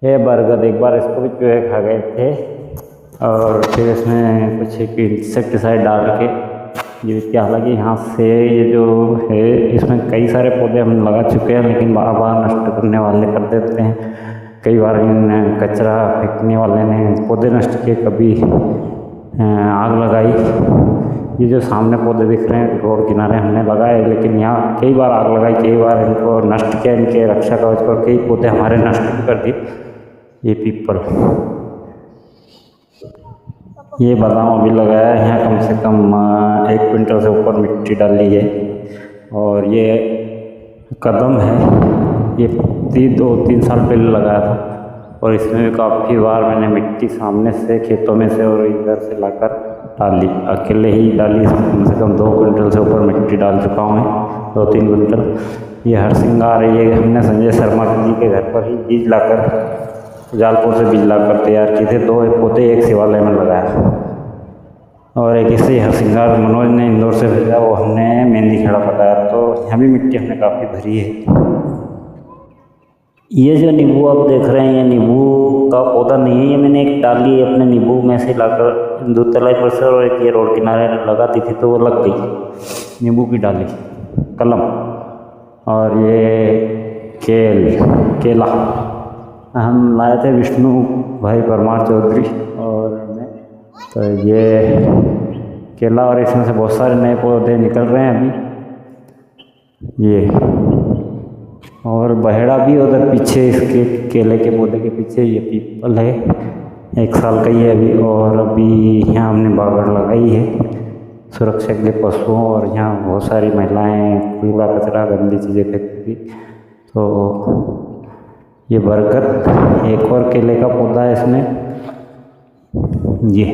ये बरगद एक बार इसको भी चूहे खा गए थे और फिर इसमें कुछ एक इंसेक्टिसाइड डाल के ये क्या, हालांकि यहाँ से ये जो है इसमें कई सारे पौधे हम लगा चुके हैं लेकिन बार बार नष्ट करने वाले कर देते हैं। कई बार इन कचरा फेंकने वाले ने पौधे नष्ट किए, कभी आग लगाई। ये जो सामने पौधे दिख रहे हैं रोड किनारे हमने लगाए, लेकिन यहाँ कई बार आग लगाई, कई बार इनको नष्ट किया, इनके रक्षा कवच पर कई पौधे हमारे नष्ट भी कर दिए। ये पीपल, ये बादाम अभी लगाया है, यहाँ कम से कम 1 क्विंटल से ऊपर मिट्टी डाली है। और ये कदम है, ये 2-3 साल पहले लगाया था और इसमें भी काफ़ी बार मैंने मिट्टी सामने से खेतों में से और इधर से लाकर डाली, अकेले ही डाली। कम से कम 2 क्विंटल से ऊपर मिट्टी डाल चुका हूँ मैं, 2-3 क्विंटल। ये हरसिंगार है, ये हमने संजय शर्मा जी के घर पर ही बीज लाकर, जालपुर से बीज लाकर तैयार किए थे। 2 पौधे एक शिवालय में लगाया और एक इसे हरसिंगार मनोज ने इंदौर से भेजा, वो हमने मेहंदी खेड़ा पकाया। तो यहाँ भी मिट्टी हमने काफ़ी भरी है। ये जो नींबू आप देख रहे हैं, ये नींबू का पौधा नहीं है, ये मैंने एक डाली अपने नींबू में से लाकर दूध तलाई पर से, और एक ये रोड किनारे लगा दी थी तो वो लग गई नींबू की डाली, कलम। और ये केला हम लाए थे विष्णु भाई परमार चौधरी और मैं। तो ये केला, और इसमें से बहुत सारे नए पौधे निकल रहे हैं अभी। ये और बहेड़ा भी उधर पीछे, इसके केले के पौधे के पीछे ये पीपल है, 1 साल का ही है अभी। और अभी यहाँ हमने बागड़ लगाई है सुरक्षा के लिए पशुओं, और यहाँ बहुत सारी महिलाएं कूड़ा कचरा गंदी चीज़ें फेंकती। तो ये बरगद, एक और केले का पौधा है इसमें ये।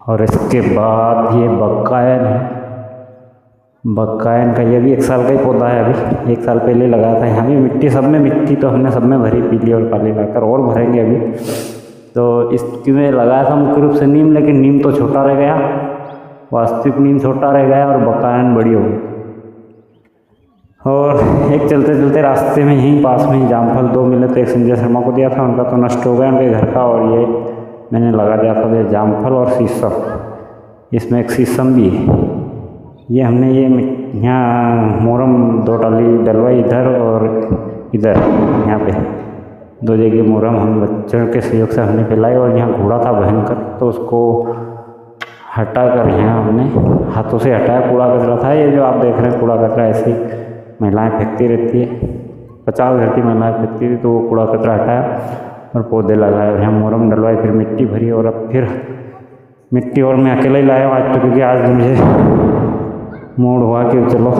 और इसके बाद ये बक्कायन है, बक्कायन का ये भी 1 साल का ही पौधा है, अभी 1 साल पहले लगाया था। यहाँ भी मिट्टी, सब में मिट्टी तो हमने सब में भरी, पीली और काली लाकर, और भरेंगे अभी। तो इसमें लगाया था मुख्य रूप से नीम, लेकिन नीम तो छोटा रह गया, वास्तविक नीम छोटा रह गया और बक्कायन बड़ी हो गई। और एक चलते चलते रास्ते में यहीं पास में ही जामफल 2 मिले, तो एक संजय शर्मा को दिया था, उनका तो नष्ट हो गया उनके घर का, और ये मैंने लगा दिया था ये जामफल और शीशम। इसमें एक शीशम भी है। ये हमने ये यहाँ मोरम 2 डाली डलवाई, इधर और इधर, यहाँ पे 2 जगह मोरम हम बच्चों के सहयोग से हमने फैलाई। और यहाँ घोड़ा था भयंकर, तो उसको हटा कर यहाँ हमने हाथों से हटाया। कूड़ा कचरा था ये जो आप देख रहे हैं, कूड़ा कचरा ऐसे महिलाएं फेंकती रहती है, 50 घर की महिलाएं फेंकती थी, तो वो कूड़ा कचरा हटाया और पौधे लगाए और यहाँ मोरम डलवाई, फिर मिट्टी भरी। और अब फिर मिट्टी और मैं अकेला ही लाया हूँ आज तो, क्योंकि आज मुझे मूड हुआ कि चलो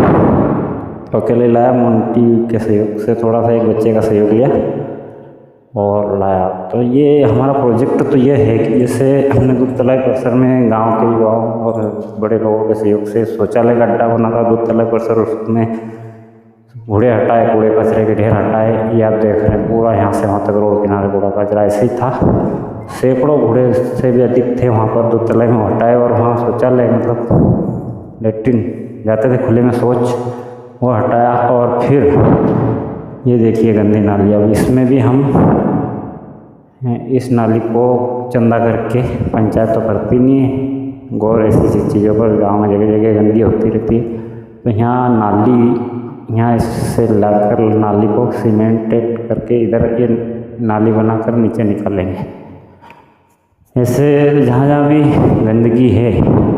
तो अकेले लाया। मोंटी के सहयोग से, थोड़ा सा एक बच्चे का सहयोग लिया और लाया। तो ये हमारा प्रोजेक्ट तो ये है कि जैसे हमने दूध तलाई परिसर में गांव के युवाओं और बड़े लोगों के सहयोग से शौचालय का अड्डा बना था दूध तलाई परिसर, उसमें कूड़े हटाए, कूड़े कचरे के ढेर हटाए। ये आप देख रहे हैं पूरा यहाँ से वहाँ तक रोड किनारे कूड़ा कचरा ऐसे ही था, सैकड़ों कूड़े से भी अधिक थे वहाँ पर दूध तलाई में हटाए। और वहाँ शौचालय मतलब लेट्रिन जाते थे खुले में शौच, वो हटाया। और फिर ये देखिए गंदी नाली, अब इसमें भी हम इस नाली को चंदा करके, पंचायत तो करती नहीं है गौर ऐसी चीज़ों पर, गाँव में जगह जगह गंदी होती रहती है। तो यहाँ नाली, यहाँ इससे लाकर नाली को सीमेंटेड करके इधर ये नाली बनाकर नीचे निकालेंगे। ऐसे जहाँ जहाँ भी गंदगी है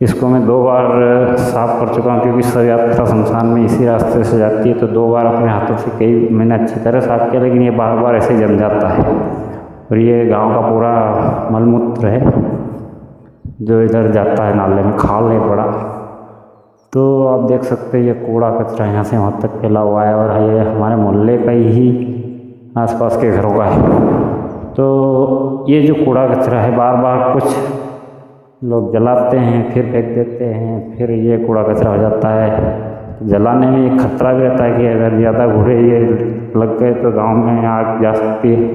इसको मैं 2 बार साफ़ कर चुका हूँ, क्योंकि शव यात्रा शमशान में इसी रास्ते से जाती है। तो 2 बार अपने हाथों से कई मैंने अच्छी तरह साफ़ किया, लेकिन ये बार बार ऐसे जम जाता है। और ये गांव का पूरा मलमूत्र है जो इधर जाता है नाले में, खाल है बड़ा। तो आप देख सकते हैं ये कूड़ा कचरा यहाँ से वहाँ तक फैला हुआ है, और ये हमारे मोहल्ले का ही आसपास के घरों का है। तो ये जो कूड़ा कचरा है बार बार कुछ लोग जलाते हैं, फिर फेंक देते हैं, फिर ये कूड़ा कचरा हो जाता है। जलाने में एक खतरा भी रहता है कि अगर ज़्यादा घूरे ये लग गए तो गांव में आग जा सकती है।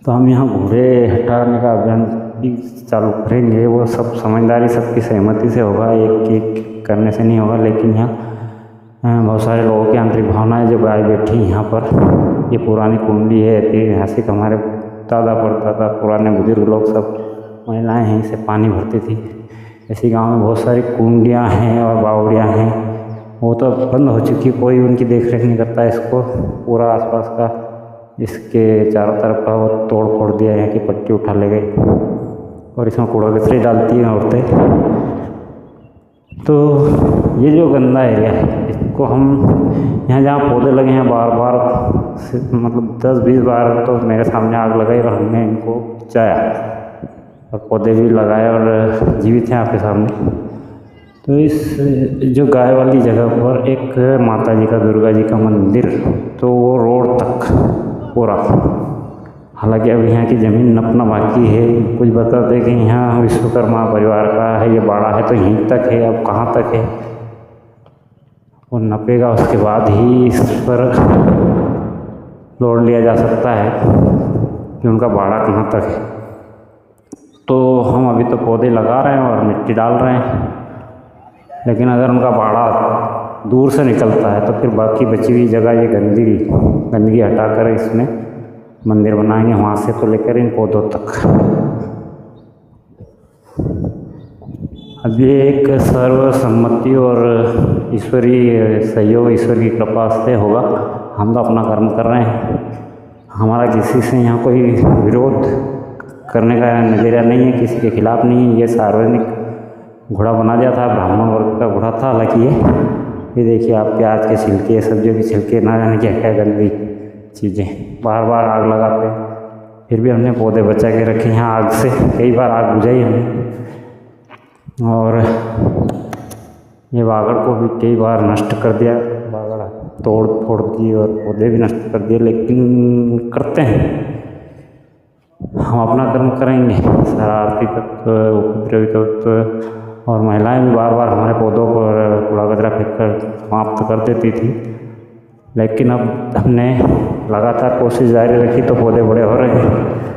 तो हम यहाँ घूरे हटाने का अभियान भी चालू करेंगे। वो सब समझदारी, सबकी सहमति से होगा, एक एक करने से नहीं होगा। लेकिन यहाँ बहुत सारे लोगों की आंतरिक भावनाएं जो गाय बैठी यहाँ पर। ये पुरानी कुंडी है, ऐतिहासिक, हमारे दादा परदादा पुराने बुजुर्ग लोग सब महिलाएं हैं इसे पानी भरती थी। ऐसी गांव में बहुत सारी कुंडियाँ हैं और बावड़ियाँ हैं, वो तो बंद हो चुकी, कोई उनकी देख रेख नहीं करता। इसको पूरा आसपास का, इसके चारों तरफ का वो तोड़ फोड़ दिया, यहाँ की पट्टी उठा ले गए और इसमें कूड़ा कचरे डालती हैं औरतें। तो ये जो गंदा एरिया है, इसको हम यहाँ जहाँ पौधे लगे हैं बार बार मतलब 10-20 बार तो मेरे सामने आग लगाई और हमने इनको बचाया और पौधे भी लगाए और जीवित हैं आपके सामने। तो इस जो गाय वाली जगह पर एक माता जी का, दुर्गा जी का मंदिर, तो वो रोड तक पूरा, हालांकि अब यहाँ की ज़मीन नपना बाकी है। कुछ बताते हैं कि यहाँ विश्वकर्मा परिवार का है, ये बाड़ा है तो यहीं तक है, अब कहाँ तक है वो नपेगा, उसके बाद ही इस पर लौट लिया जा सकता है कि उनका बाड़ा कहाँ तक है। तो हम अभी तो पौधे लगा रहे हैं और मिट्टी डाल रहे हैं, लेकिन अगर उनका बाड़ा दूर से निकलता है तो फिर बाकी बची हुई जगह ये गंदगी हटाकर इसमें मंदिर बनाएंगे, वहाँ से तो लेकर इन पौधों तक। अब ये एक सर्वसम्मति और ईश्वरीय सहयोग, ईश्वर की कृपा से होगा। हम तो अपना कर्म कर रहे हैं, हमारा किसी से यहाँ कोई विरोध करने का नज़रिया नहीं है, किसी के खिलाफ नहीं है। ये सार्वजनिक घोड़ा बना दिया था, ब्राह्मण वर्ग का घोड़ा था। हालांकि ये देखिए आप, प्याज के छिलके, सब्जियों के छिलके, ना जाने क्या क्या गंदी चीज़ें, बार बार आग लगाते हैं। फिर भी हमने पौधे बचा के रखे हैं आग से, कई बार आग बुझाई हमने। और ये बागड़ को भी कई बार नष्ट कर दिया, बागड़ तोड़ फोड़ दी और पौधे भी नष्ट कर दिए, लेकिन करते हैं, हम अपना कर्म करेंगे। शरारती तत्व, उपद्रवी तत्व और महिलाएं भी बार बार हमारे पौधों पर कूड़ा कचरा फेंक कर समाप्त कर देती थी, लेकिन अब हमने लगातार कोशिश जारी रखी तो पौधे बड़े हो रहे हैं।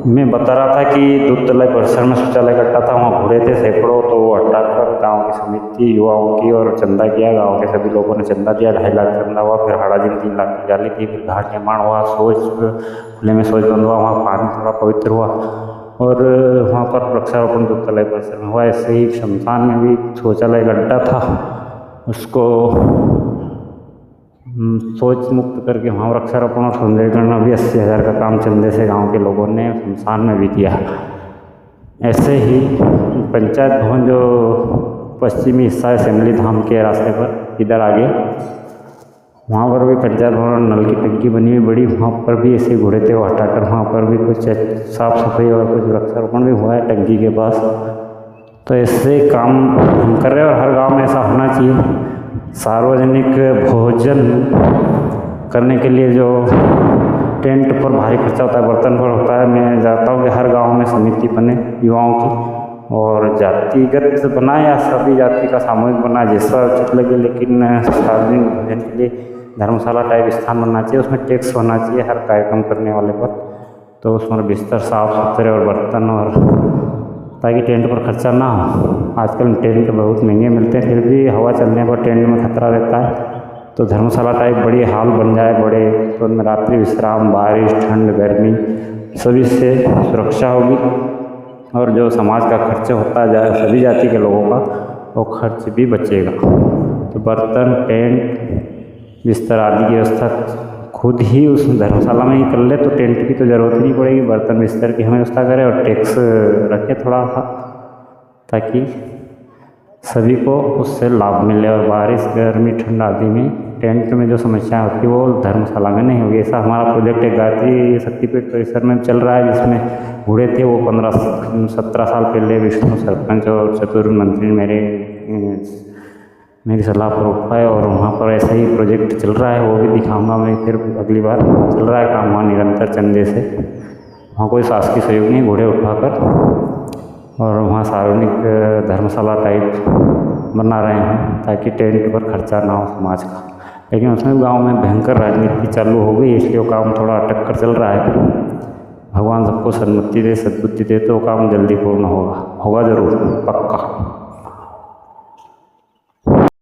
मैं बता रहा था कि दूध तलाई परिसर में शौचालय कट्टा था, वहाँ घूरे थे सैकड़ों, तो वो हटाकर गांव की समिति, युवाओं की, और चंदा किया। गांव के सभी लोगों ने चंदा दिया, 2.5 लाख चंदा हुआ। फिर हाड़ाजिन 3 लाख की डाली थी। फिर घाट निर्माण हुआ, खुले में शौच बंद हुआ, वहाँ पानी थोड़ा पवित्र हुआ और वहाँ पर वृक्षारोपण दूध तलाई परिसर में हुआ। ऐसे ही शमशान में भी शौचालय गड्ढा था, उसको शौच मुक्त करके वहाँ वृक्षारोपण और सौंदर्यीकरण, अभी 80,000 का काम चंदे से गांव के लोगों ने शमशान में भी किया। ऐसे ही पंचायत भवन जो पश्चिमी हिस्सा है सेमली धाम के रास्ते पर, इधर आगे, वहाँ पर भी पंचायत भवन, नल की टंकी बनी हुई बड़ी, वहाँ पर भी ऐसे घोड़े थे, वो हटाकर वहाँ पर भी कुछ साफ सफाई और कुछ वृक्षारोपण भी हुआ है टंकी के पास। तो ऐसे काम हम कर रहे हैं और हर गांव में ऐसा होना चाहिए। सार्वजनिक भोजन करने के लिए जो टेंट पर भारी खर्चा होता है, बर्तन पर होता है, मैं चाहता हूँ कि हर गांव में समिति बने युवाओं की, और जातिगत बनाए या सभी जाति का सामूहिक बनाए, जैसा उचित लगे, लेकिन सार्वजनिक भोजन के लिए धर्मशाला टाइप स्थान बनना चाहिए। उसमें टैक्स होना चाहिए हर कार्यक्रम करने वाले पर, तो उसमें बिस्तर साफ सुथरे और बर्तन, और ताकि टेंट पर खर्चा ना हो। आजकल टेंट बहुत महंगे मिलते हैं, फिर भी हवा चलने पर टेंट में खतरा रहता है। तो धर्मशाला टाइप बड़ी हॉल बन जाए बड़े, तो उनमें रात्रि विश्राम, बारिश, ठंड, गर्मी सभी से सुरक्षा होगी, और जो समाज का खर्च होता जाए सभी जाति के लोगों का, वो खर्च भी बचेगा। तो बर्तन, टेंट, बिस्तर आदि की व्यवस्था खुद ही उस धर्मशाला में ही कर ले तो टेंट की तो ज़रूरत ही नहीं पड़ेगी। बर्तन बिस्तर की हम व्यवस्था करें और टैक्स रखें थोड़ा सा, ताकि सभी को उससे लाभ मिले, और बारिश, गर्मी, ठंड आदि में टेंट में जो समस्याएं होती है वो धर्मशाला में नहीं होगी। ऐसा हमारा प्रोजेक्ट एक गायत्री शक्तिपीठ परिसर में चल रहा है, जिसमें बूढ़े थे वो 15-17 साल पहले विष्णु सरपंच और चतुर्थ मंत्री मेरी सलाह पर उठाए, और वहाँ पर ऐसा ही प्रोजेक्ट चल रहा है, वो भी दिखाऊंगा मैं फिर अगली बार। चल रहा है काम वहाँ निरंतर चंदे से, वहाँ कोई शासकीय सहयोग नहीं, घोड़े उठाकर, और वहाँ सार्वजनिक धर्मशाला टाइप बना रहे हैं ताकि टेंट पर खर्चा ना हो समाज का। लेकिन उसमें गांव में भयंकर राजनीति चालू हो गई, इसलिए वो काम थोड़ा अटक कर चल रहा है। भगवान सबको सन्मति दे, सद्बुद्धि दे, तो वो काम जल्दी पूर्ण होगा। होगा ज़रूर, पक्का।